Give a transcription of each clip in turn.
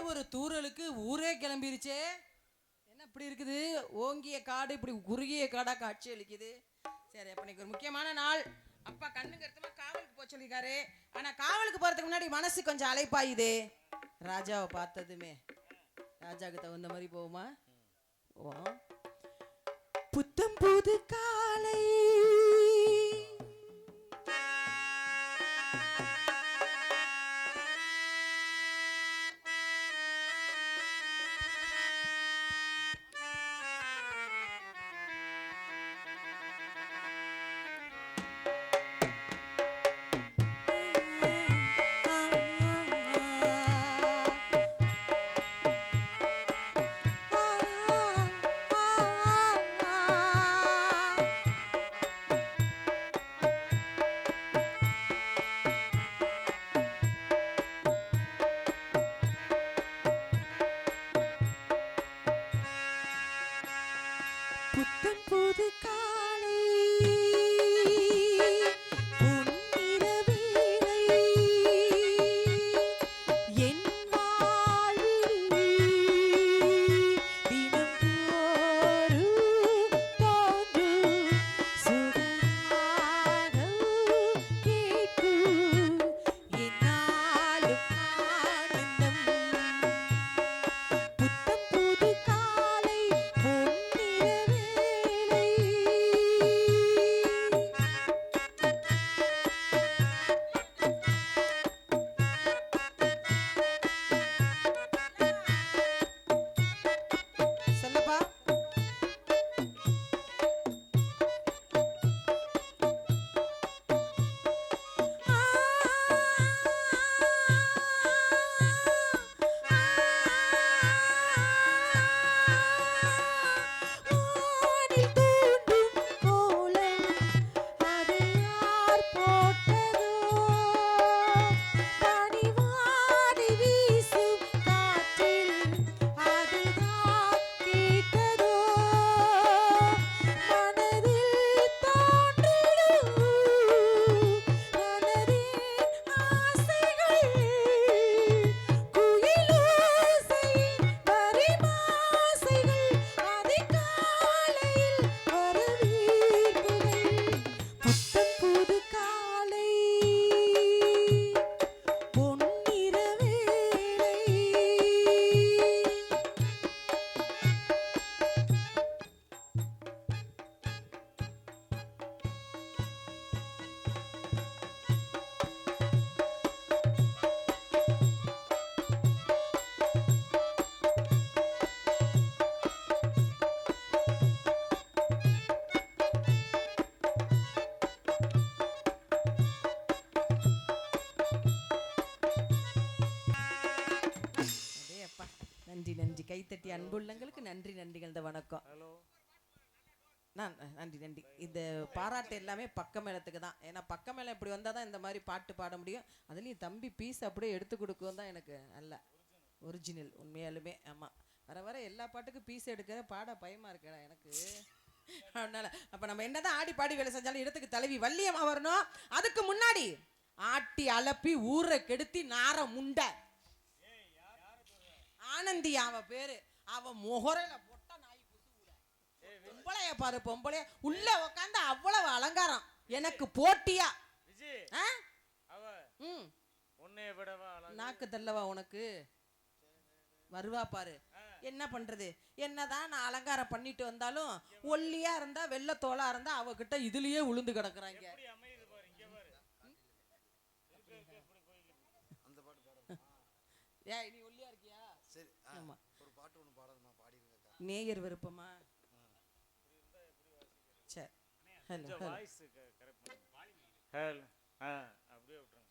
ஒரு தூரலுக்கு ஊரே கிளம்பிருச்சே. என்ன இப்படி இருக்குது? ஓங்கிய காடு இப்படி குறுகிய காடா காட்சி அளிக்குது. சரி, அப்ப இன்னைக்கு ஒரு முக்கியமான நாள். அப்பா கண்ணுக்கு எடுத்தமா காவலுக்கு போக சொல்லிருக்காரு. ஆனா காவலுக்கு போறதுக்கு முன்னாடி மனசு கொஞ்சம் அலைப்பாயுதே. ராஜாவை பார்த்ததுமே ராஜாவுக்கு தகுந்த மாதிரி போகுமா? புத்தம் புது காலை கைத்தட்டி அன்புள்ளங்களுக்கு நன்றி நன்றிகள். இந்த வணக்கம் நன்றி நன்றி. இந்த பாராட்டு எல்லாமே பக்க மேளத்துக்கு தான். ஏன்னா பக்க மேளம் இப்படி வந்தால் தான் இந்த மாதிரி பாட்டு பாட முடியும். அதுலேயும் தம்பி பீஸ் அப்படியே எடுத்து கொடுக்கும் தான் எனக்கு நல்ல ஒரிஜினல் உண்மையாலுமே. ஆமாம், வர வர எல்லா பாட்டுக்கும் பீஸ் எடுக்கிற பாட பயமாக இருக்கடா எனக்கு. அதனால அப்போ நம்ம என்னதான் ஆடி பாடி வேலை செஞ்சாலும் இடத்துக்கு தலைவி வள்ளியம்மா வரணும். அதுக்கு முன்னாடி ஆட்டி அலப்பி ஊரை கெடுத்தி நார முண்டை ஆனந்தி அவ பேரு. அவ முகரையில பொட்ட நாய் பொம்பளைய பாரு, பொம்பளைய உள்ள உட்காந்து அவ்வளவு அலங்காரம். எனக்கு போட்டியா நாக்கு தள்ளவா உனக்கு வருவா பாரு. என்ன பண்றது? என்னதான் நான் அலங்காரம் பண்ணிட்டு வந்தாலும் ஒல்லியா இருந்தா வெள்ளத்தோலா இருந்தா அவகிட்ட இதுலயே உளுந்து கிடக்குறாங்க. ஏய், நீ ஒல்லியா இருக்கியா? சரி, ஆமா, ஒரு பாட்டு ஒன்று பாடணுமா? பாடிருங்க. நேயர் விருப்பமா? சரி, ஹலோ வாய்ஸ் கரெக்ட் ஹலோ அப்படியே விட்டுருங்க.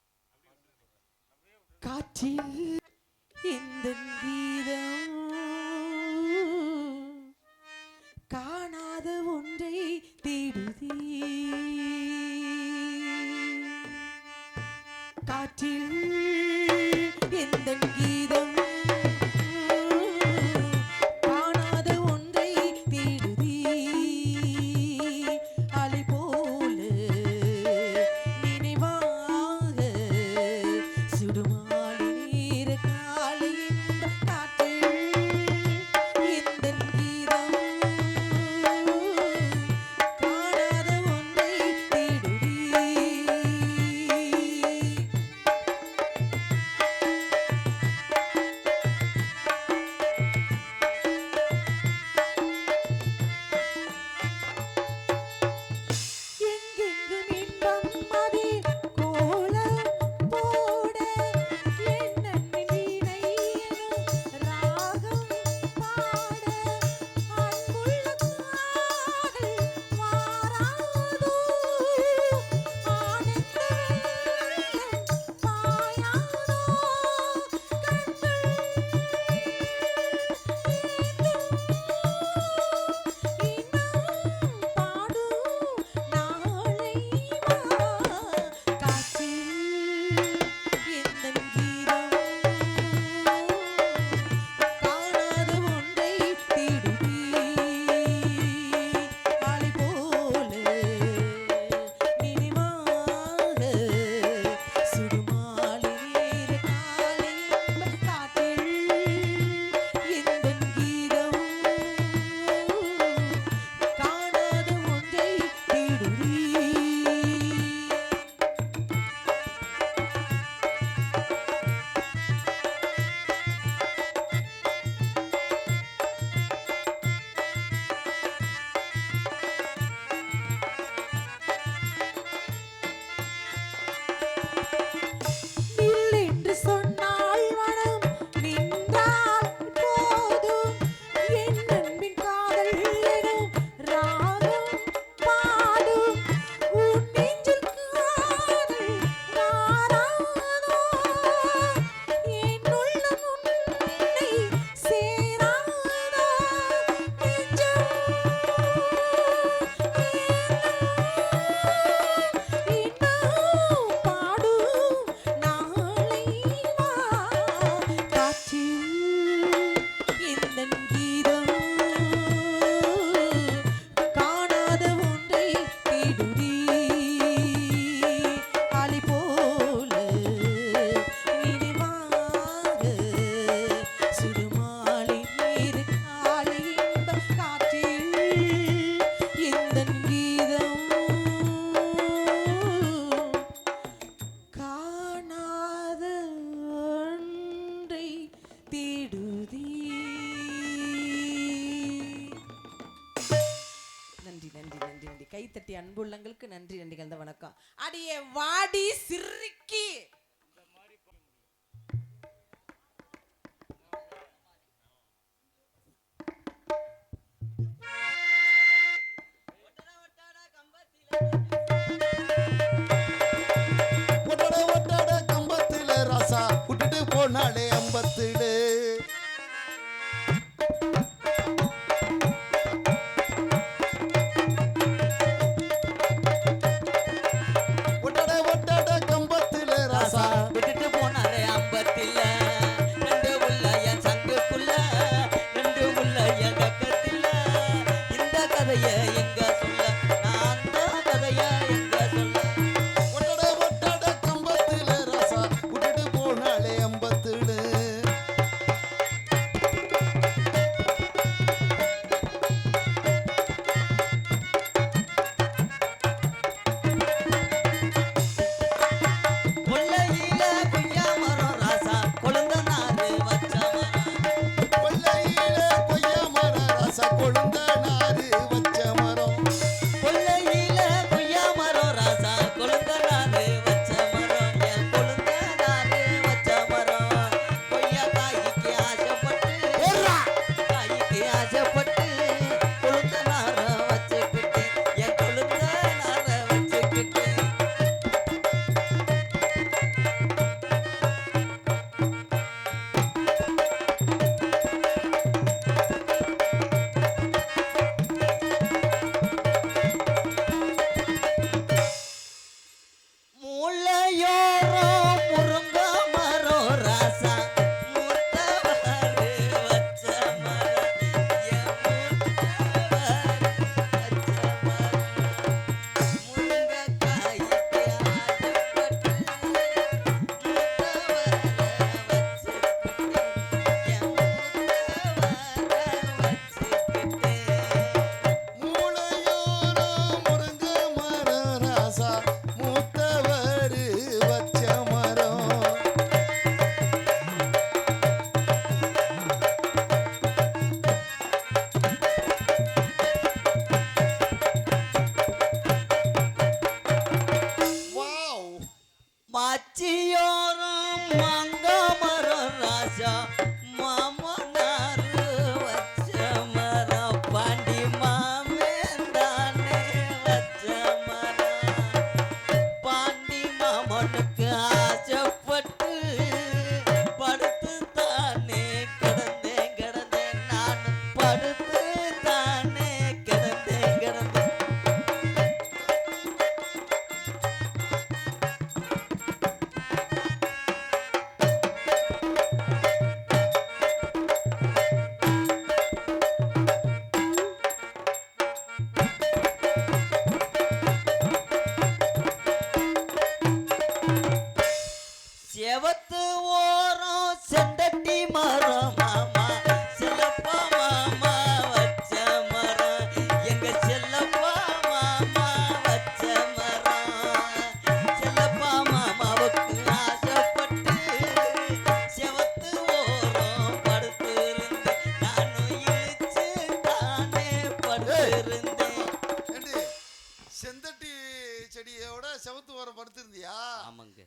காற்றில் இந்த கீதம் காணாத ஒன்றை தேடுதே. காற்றில் இந்த கீதம் காணாத ஒன்றை தேடுதே. அலை போல நினைவாக சுடுமாடி நீர காலையின் அன்புள்ளங்களுக்கு நன்றி நன்றி கலந்த வணக்கம். அடியே வாடி சிரிக்கி கம்பத்தில ராசா விட்டுட்டு போனாலே அம்பத்திடு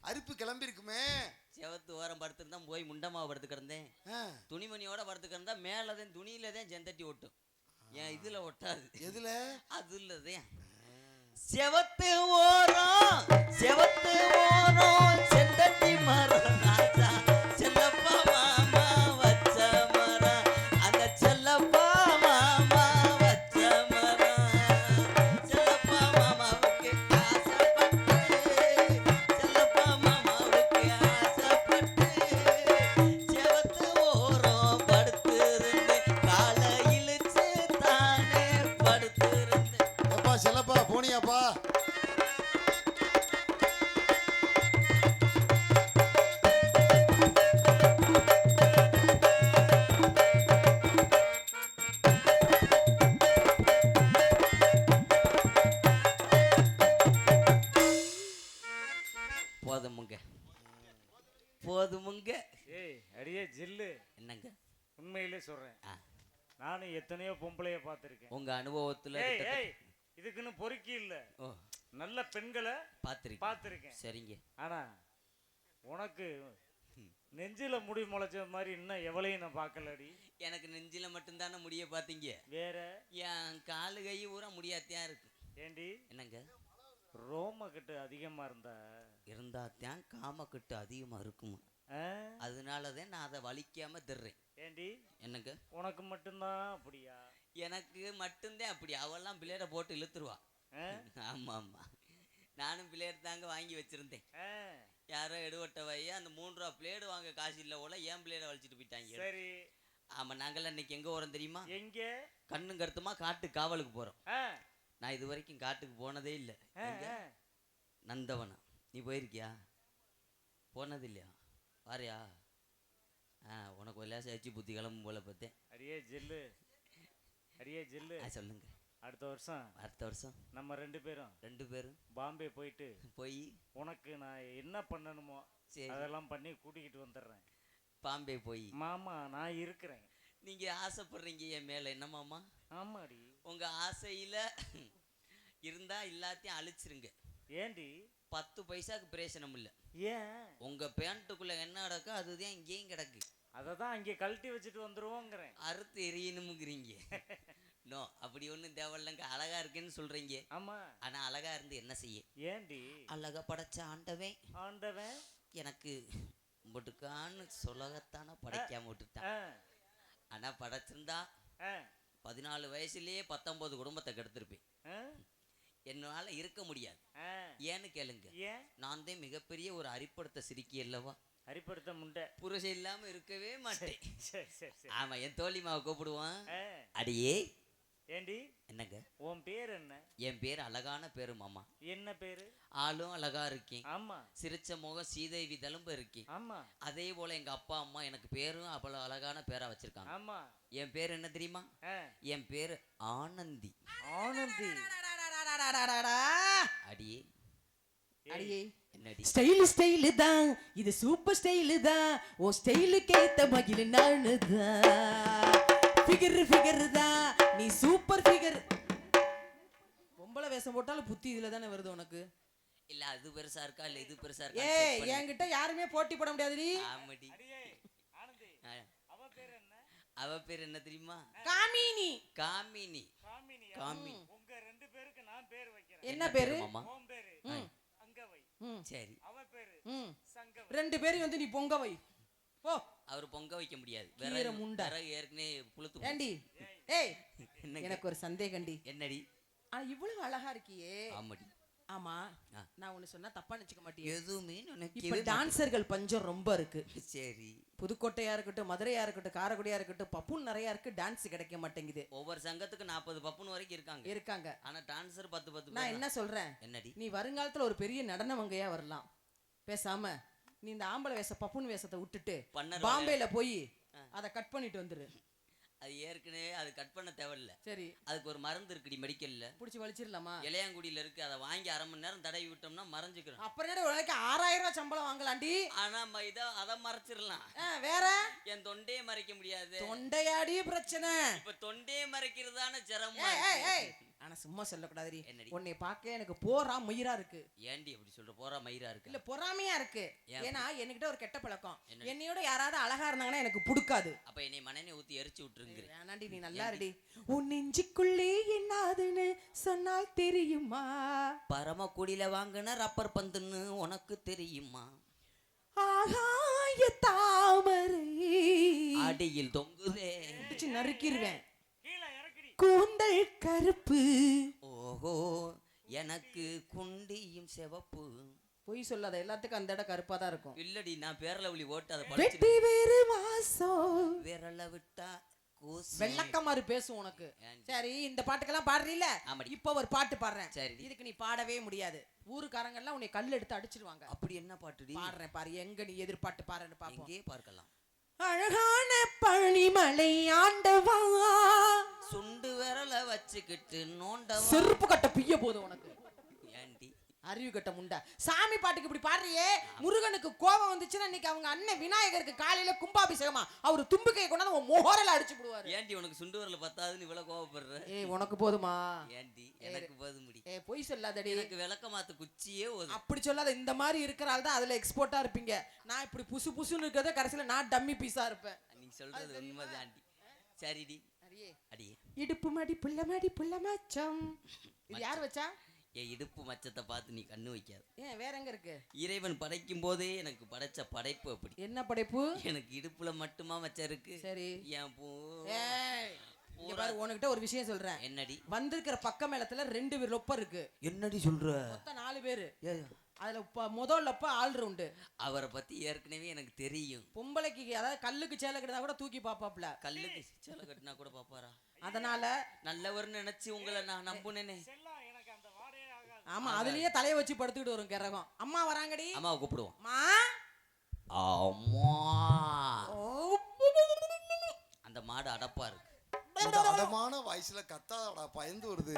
அரிப்பு கிளம்பி இருக்குமே. செவத்து ஓரம் படுத்துருந்தா போய் முண்டமாவை படுத்து கிடந்தேன். துணிமணியோட படுத்து கிடந்தா மேலதான் துணியிலதான் செந்தட்டி ஒட்டும். ஏன் இதுல ஒட்டாது. எதுல? அதுலதான். செவத்து ஓரம் செந்தட்டி மரம் ராஜா செல்லப்பா மாமா வச்ச மரம் அந்த செல்லப்பா மாமா வச்ச மரம் செல்லப்பா மாமாவுக்கு ஆசைப்பட்டு செல்லப்பா மாமாவுக்கு ஆசைப்பட்டு செவத்து ஓரம் படுத்திருந்து காலை இழுச்சு தானே படுத்திருந்து. எப்பா செல்லப்பா போனியாப்பா? போதுமுங்க. ஏய் அடியே ஜில்லு, என்னங்க உண்மையிலே சொல்றேன். நானும் எத்தனையோ பொம்பளைய பார்த்துருக்கேன். உங்க அனுபவத்துல ஏய் இதுக்குன்னு பொறுக்கி இல்ல. ஓ நல்ல பெண்களை பார்த்துருக்கேன். பார்த்துருக்கேன். சரிங்க. ஆனா உனக்கு நெஞ்சில முடி முளைச்ச மாதிரி இன்னும் எவளையும் நான் பார்க்கலடி. எனக்கு நெஞ்சில மட்டும்தானே முடிய பார்த்தீங்க, வேற என் காலு கை ஊரா முடியாத்தியா இருக்கு. ஏண்டி என்னங்க? ரோம கட்டு அதிகமா இருந்தாத்தான் காமக்கட்டு அதிகமா இருக்குமா, ஆ? அதனாலதான் நான் அதை வலிக்காம திர்றேன். ஏண்டி என்னங்க? உனக்கு மட்டும்தான் அப்படியா? எனக்கு மட்டும்தான் அப்படி, அவெல்லாம் பிளேட போட்டு இழுத்துருவா. ஆ? ஆமா ஆமா, நானும் பிளேட் தாங்க வாங்கி வச்சிருந்தேன். ஆ, யாரோ எடுவட்ட வைய அந்த 3 ரூபா பிளேடு வாங்க காசு இல்லை போல என் பிளேட வலிச்சிட்டு போயிட்டாங்க. சரி. ஆமா, நாங்கெல்லாம் இன்னைக்கு எங்க போறோம் தெரியுமா? எங்க? கண்ணும் கருத்துமா காட்டு காவலுக்கு போறோம். ஆ, நான் இது வரைக்கும் காட்டுக்கு போனதே இல்லை. ஆ, எங்க? ஆ. நந்தவனம். நீ போயிருக்கியா? போனது இல்லையா? வாரியா? உனக்கு ஒரு லேசம் எச்சி புத்தி கிளம்பும் போல பார்த்தேன். அடியே ஜில்லு, அடியே ஜில்லு. சொல்லுங்க. அடுத்த வருஷம் அடுத்த வருஷம் நம்ம 2 பேரும் 2 பேரும் பாம்பே போயிட்டு போய் உனக்கு நான் என்ன பண்ணணுமோ சரி அதெல்லாம் பண்ணி கூட்டிக்கிட்டு வந்துடுறேன். பாம்பே போய். மாமா நான் இருக்கிறேன். நீங்க ஆசைப்படுறீங்க என் மேல, என்ன மாமா? ஆமாடி. உங்க ஆசையில இருந்தா எல்லாத்தையும் அழிச்சிருங்க. ஏண்டி? 10 பைசாக்கு பிரயோசனம் இல்லை. ஏன்? உங்க பேண்ட்டுக்குள்ள என்ன கிடக்கோ அதுதான் இங்கேயும் கிடக்கு. அதை தான் அங்கே கழட்டி வச்சுட்டு வந்துருவோங்கிறேன். அறுத்து எரியணுமுங்கிறீங்க. நோ, அப்படி ஒன்றும் தேவையில்லைங்க. அழகா இருக்குன்னு சொல்றீங்க. ஆமா. ஆனா அழகா இருந்து என்ன செய்ய? ஏண்டி? அழகா படைச்ச ஆண்டவன் ஆண்டவன் எனக்கு உங்கட்டுக்கான்னு சொல்லகத்தானே படைக்காம விட்டுட்டான். ஆ, ஆனா படைச்சிருந்தா ஆ, 14 வயசுலயே 19 குடும்பத்தை கெடுத்திருப்பேன். ஆ, என்னால இருக்க முடியாது. ஆ. ஏன்னு கேளுங்க, ஏன்? நான் தான் மிகப்பெரிய ஒரு அரிப்படுத்த சிரிக்கி அல்லவா. அரிப்படுத்த முண்டை. புருஷன் இல்லாம இருக்கவே மாட்டேன். சரி சரி சரி. ஆமா, என் தோழிமாவை கூப்பிடுவான். ஆ. அடியே. ஏண்டி? என்னங்க? உன் பேர் என்ன? என் பேர் அழகான பேரு மாமா. என்ன பேரு? ஆளும் அழகா இருக்கேன். ஆமா. சிரிச்ச முகம் சீதேவி தழும்பு இருக்கேன். ஆமா. அதே போல எங்க அப்பா அம்மா எனக்கு பேரும் அவ்வளவு அழகான பேரா வச்சிருக்காங்க. ஆமா. என் பேர் என்ன தெரியுமா? ஆ. என் பேரு ஆனந்தி. ஆனந்தி. அடியே. அடியே என்னடி? ஸ்டைலு தான் இது, சூப்பர் ஸ்டைலு தான். ஓ ஸ்டைலுக்கு ஏத்த மகிழ நானு தான். ஃபிகர் தான் நீ, சூப்பர் ஃபிகர். பொம்பளை வேஷம் போட்டாலும் புத்தி இதுல தானே வருது உனக்கு. இல்ல அது பெருசா இருக்கா இல்ல இது பெருசா இருக்கா? ஏய், என்கிட்ட யாருமே போட்டி போட முடியாதுடி. ஆமாடி. அடியே ஆனந்தி. அவ பேர் என்ன? அவ பேர் என்ன தெரியுமா? காமினி. காமினி. காமினி. காமி. உங்க 2 பேருக்கு நான் பேர் வைக்கிறேன். என்ன பேரு? மாமா? உன் பேரு அங்கவை. சரி. அவ பேரு சங்கவை. 2 பேரும் வந்து நீ பொங்க வை. போ. அவர் பொங்க வைக்க முடியாது. கீரை முண்டை. விறகு ஏற்கனவே புளுத்து. ஏண்டி? ஏய், என்னங்க? எனக்கு ஒரு சந்தேகம்டி. என்னடி? இவ்வளவு அழகா இருக்கியே. ஆமாடி. ஆமா, நான் ஒண்ணு சொன்னா தப்பா நினைச்சுக்க மாட்டேன். எதுவுமே இப்ப நினைக்கவே டான்சர்கள் பஞ்சம் ரொம்ப இருக்கு. சரி. புதுக்கோட்டையா இருக்கட்டும், மதுரையா இருக்கட்டும், காரைக்குடியா இருக்கட்டும், பப்புன் நிறைய இருக்கு. டான்ஸ் கிடைக்க மாட்டேங்குது. ஒவ்வொரு சங்கத்துக்கு 40 பப்புன் வரைக்கும் இருக்காங்க. ஆனா டான்சர் 10 நான் என்ன சொல்றேன், என்னடி? நீ வருங்காலத்துல ஒரு பெரிய நடன மங்கையா வரலாம். பேசாம நீ இந்த ஆம்பளை வேஷ பப்புன் வேஷத்தை விட்டுட்டு பாம்பேல போய் அதை கட் பண்ணிட்டு வந்துரு. அது ஏற்கனவே அது கட் பண்ண தேவையில்ல. சரி, அதுக்கு ஒரு மருந்து இருக்குடி மெடிக்கல்ல. புடிச்சு வலிச்சிடலாமா? இளையாங்குடியில இருக்கு. அதை வாங்கி 1/2 மணி நேரம் தடவி விட்டோம்னா மறைஞ்சுக்கிறோம். அப்புறம் என்ன, உனக்கு 6000 ரூபாய் சம்பளம் வாங்கலாண்டி. ஆனா அதை மறைச்சிடலாம். வேற என் தொண்டையே மறைக்க முடியாது. தொண்டையாடி பிரச்சனை. இப்ப தொண்டையே மறைக்கிறதான சிரமம். ஆனா சும்மா சொல்லக்கூடாது. என்னடி? உன்னை பார்க்க எனக்கு போறா மயிரா இருக்கு. ஏண்டி அப்படி சொல்ற? போறா மயிரா இருக்கு. இல்ல, பொறாமையா இருக்கு. ஏன்? ஏன்னா என்கிட்ட ஒரு கெட்ட பழக்கம். என்னடி? என்னையோட யாராவது அழகா இருந்தாங்கன்னா எனக்கு பிடிக்காது. அப்ப என்னை மண்ணெண்ணெய் ஊத்தி எரிச்சு விட்டுருங்க. வேணாண்டி, நீ நல்லா இருடி. உன் நெஞ்சுக்குள்ளே என்னாதுன்னு சொன்னால் தெரியுமா? பரமக்குடியில வாங்கின ரப்பர் பந்துன்னு உனக்கு தெரியுமா? ஆகாய தாமரை அடியில் தொங்குதே. பிடிச்சு நறுக்கிடுவேன். கீழே இறக்குடி. கூந்தல் கருப்பு. ஓஹோ, எனக்கு குண்டியும் சிவப்பு. பொய் சொல்லாத, எல்லாத்துக்கும் அந்த இடம் கருப்பா தான் இருக்கும். இல்லடி, நான் பேரளவுலி ஓட்டு அதை வெட்டி படிச்சு வேறு வாசம். விரல விட்டா கூசு. வெள்ளக்கமாறு பேசும் உனக்கு. ஏன்? சரி, இந்த பாட்டுக்கெல்லாம் பாடுறீல. ஆமாடி. இப்ப ஒரு பாட்டு பாடுறேன். சரி. இதுக்கு நீ பாடவே முடியாது. ஊருக்காரங்க எல்லாம் உன்னை கல் எடுத்து அடிச்சிருவாங்க. அப்படி என்ன பாட்டுடி? பாடுறேன் பாரு, எங்க நீ எதிர்பாட்டு பாருன்னு பாப்போம். எங்கே பார்க்கலாம். அழகான பனிமலை ஆண்டவா, சுண்டு விரல வச்சுக்கிட்டு நோண்டவா. செருப்பு கட்ட பிய்ய போதும் உனக்கு. ஏண்டி? அறிவு கட்ட முண்டை. சாமி பாட்டுக்கு இப்படி பாடுறியே, முருகனுக்கு கோபம் வந்துச்சுன்னா இன்னைக்கு அவங்க அண்ணன் விநாயகருக்கு காலையில கும்பாபிஷேகமா அவர் தும்பிக்கையை கொண்டாந்து உன் முகரல அடிச்சு விடுவாரு. ஏன்டி உனக்கு சுண்டு வரல பத்தாதுன்னு இவ்வளவு கோவப்படுற? உனக்கு போதுமா? ஏன்டி எனக்கு போது முடி. பொய் சொல்லாதடி. எனக்கு விளக்க மாத்து குச்சியே போதும். அப்படி சொல்லாத. இந்த மாதிரி இருக்கிறாள் தான் அதுல எக்ஸ்போர்ட்டா இருப்பீங்க. நான் இப்படி புசு புசுன்னு இருக்கிறத கடைசியில நான் டம்மி பீஸா இருப்பேன். நீ சொல்றது உண்மைதான்டி. சரிடி. அடியே இடுப்பு மாடி புள்ள மாடி புள்ள மச்சம். இது யார் வச்சா? என் இடுப்பு மச்சத்தை பார்த்து நீ கண்ணு வைக்காது. ஏன் வேற எங்க இருக்கு? இறைவன் படைக்கும் போதே எனக்கு படைச்ச படைப்பு அப்படி. என்ன படைப்பு? எனக்கு இடுப்புல மட்டுமா மச்சம் இருக்கு. சரி என் பூ. இங்க பாரு, உனக்கிட்ட ஒரு விஷயம் சொல்றேன். என்னடி? வந்திருக்கிற பக்க மேளத்துல 2 பேர் லொப்ப இருக்கு. என்னடி சொல்ற? மொத்தம் 4 பேரு. அதுல முதல் லொப்ப ஆல்ரவுண்டு. அவரை பத்தி ஏற்கனவே எனக்கு தெரியும். பொம்பளைக்கு அதாவது கல்லுக்கு சேலை கட்டினா கூட தூக்கி பாப்பாப்ல. கல்லுக்கு சேலை கட்டினா கூட பாப்பாரா? அதனால நல்லவர்னு நினைச்சு உங்களை நான் நம்புனேனே. ஆமா, அதுலயே தலைய வச்சு படுத்துக்கிட்டு வரும் கிரகம். அம்மா வராங்கடி. அம்மாவை கூப்பிடுவோம். அம்மா அந்த மாடு அடப்பா இருக்கு. அடமான வயசுல கத்தாடா பயந்து வருது.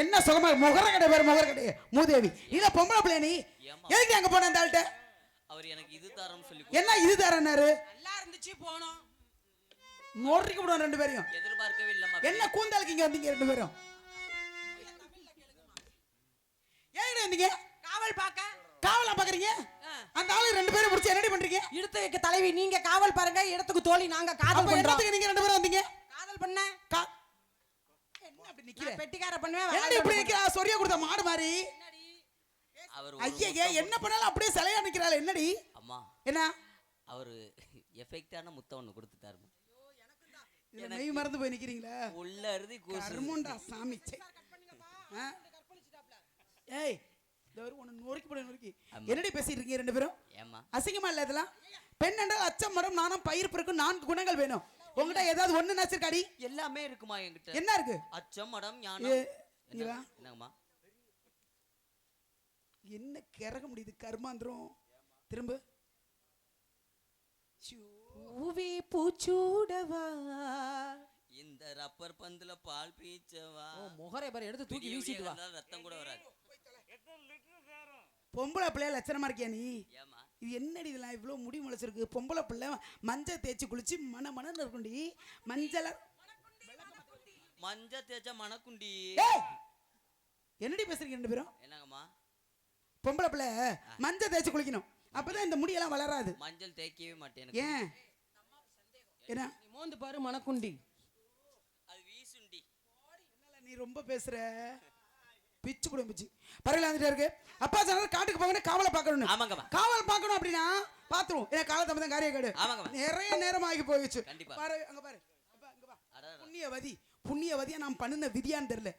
என்ன சுகமா முகர கடை பேர் முகர கடை மூதேவி இல்ல பொம்பளை பிள்ளை நீ எதுக்கு அங்க போன அந்த ஆள்கிட்ட? அவர் எனக்கு இது தரேன்னு சொல்லி என்ன இது தரேன்னாரு? நல்லா இருந்துச்சு போனோம். நோட்டிக்கு விடுவோம் 2 பேரையும். எதிர்பார்க்கவே இல்லம்மா. என்ன கூந்தாலுக்கு இங்க வந்தீங்க 2 பேரும்? ஏன் வந்தீங்க? காவல் பாக்க. காவலா பாக்குறீங்க? அந்த ஆளு 2 பேரும் பிடிச்சி என்னடி பண்றீங்க? இடத்து வைக்க தலைவி நீங்க காவல் பாருங்க, இடத்துக்கு தோழி நாங்க காதல் பண்றோம். என்னத்துக்கு நீங்க 2 பேரும் வந்தீங்க? காதல் பண்ண. என்ன அப்படி நிக்கிற? பெட்டிக்கார பண்ணுவேன். என்னடி இப்படி நிக்கிற? சொரிய கொடுத்த மாடு மாதிரி. அவர் ஐயே என்ன பண்ணாலும் அப்படியே சிலையா நிக்கிறாள் என்னடி? அம்மா என்ன? அவர் எஃபெக்ட்டான முத்தம் ஒன்னு கொடுத்துட்டாரு. இதுல மெய் மறந்து போய் நிக்கிறீங்களா? உள்ள இருந்து கர்மண்டா சாமி. ஏய் இந்த ஒரு ஒன்று நொறுக்கி போட நொறுக்கி ஆமா. என்னடி பேசிட்டு இருக்கீங்க ரெண்டு பேரும்? ஏம்மா அசிங்கமா இல்ல இதெல்லாம்? பெண் என்றால் அச்சம் மடம் நாணம் பயிர் பிறக்கும் 4 குணங்கள் வேணும். உங்ககிட்ட ஏதாவது ஒண்ணு நச்சிருக்காடி? எல்லாமே இருக்குமா என்கிட்ட? என்ன இருக்கு? அச்சம் மடம் ஏ, ஞானம். இங்க வா. என்னங்கம்மா? என்ன கிறக முடியுது கர்மாந்திரம். திரும்ப பூவே பூச்சூடவா. இந்த ரப்பர் பந்துல பால் பீச்சவா. ஓ முகரை பாரு எடுத்து தூக்கி விடிய வீசிட்டு வா. விடிய இருந்தாலும் ரத்தம் கூட வராது. பொம்பளை பிள்ளைய லட்சணமா இருக்கியா நீ? ஏமா இது என்னடி இதெல்லாம் இவ்வளோ முடி முளைச்சிருக்கு? பொம்பளை பிள்ளை மஞ்சள் தேய்ச்சி குளிச்சு மனன்னு இருக்கும்டி. மஞ்சள் மஞ்ச தேய்ச்சா மணக்குண்டி. ஏய்! என்னடி பேசுறீங்க ரெண்டு பேரும்? என்னங்கம்மா? பொம்பளை பிள்ளை மஞ்சள் தேய்ச்சி குளிக்கணும், அப்பதான் இந்த முடியெல்லாம் வளராது. மஞ்சள் தேய்க்கவே மாட்டேன் எனக்கு. ஏன்? என்ன நீ மோந்து பாரு மணக்குண்டி. அது வீசுண்டி. என்னல நீ ரொம்ப பேசுற? பிச்சு கூட பிச்சு பரவாயில்ல வந்துட்டே இருக்கு. அப்பா சொன்னாரு காட்டுக்கு போகணும் காவலை பார்க்கணும். ஆமாங்கம்மா. காவல் பார்க்கணும் அப்படின்னா பாத்துருவோம். ஏன்னா காலத்தை தான் காரியம் கேடு. ஆமாங்கம்மா. நிறைய நேரம் ஆகி போயிடுச்சு. கண்டிப்பா. பாரு அங்க பாரு. அப்பா, அங்க வா. அடடா. புண்ணியவதியா நான் பண்ணின விதியான்னு தெரியல.